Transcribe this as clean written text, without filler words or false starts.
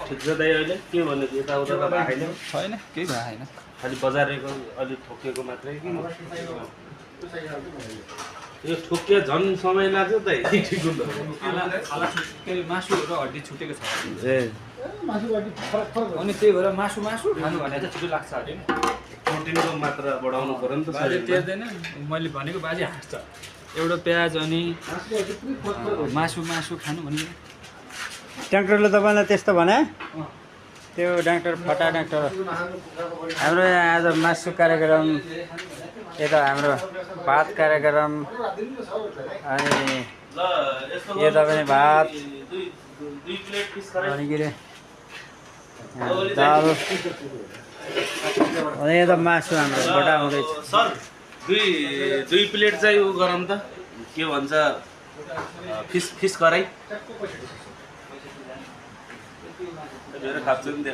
ठिक छ दाइ अहिले के भन्नु यताउता त भएको छैन छैन केही भएको छैन खालि बजारेको अलि ठोकिएको मात्रै कि यो ठोकिया झन् समय लाग्छ त ठिक हुन्छ मासु र हड्डी छुटेको छ ए अनि त्यही भएर मासु खानु भने चाहिँ छिटो लाग्छ अरे प्रोटिनको मात्रा बढाउनु पर्यो नि त बाजे टेर्दैन मैले भनेको बाजे हाँस्छ एउटा प्याज अनि मासु खानु भने डाक्टरले तपाईँलाई त्यस्तो भने त्यो डाक्टर फटा डाक्टर हाम्रो यहाँ आज मासु कार्यक्रम यता हाम्रो भात कार्यक्रम अनि यता पनि भात अनि के अरे दाल अनि यता मासु हाम्रो बटा आउँदैछ सर दुई प्लेट चाहिँ उ गरौँ त के भन्छ फिस कराई खाप्छु नि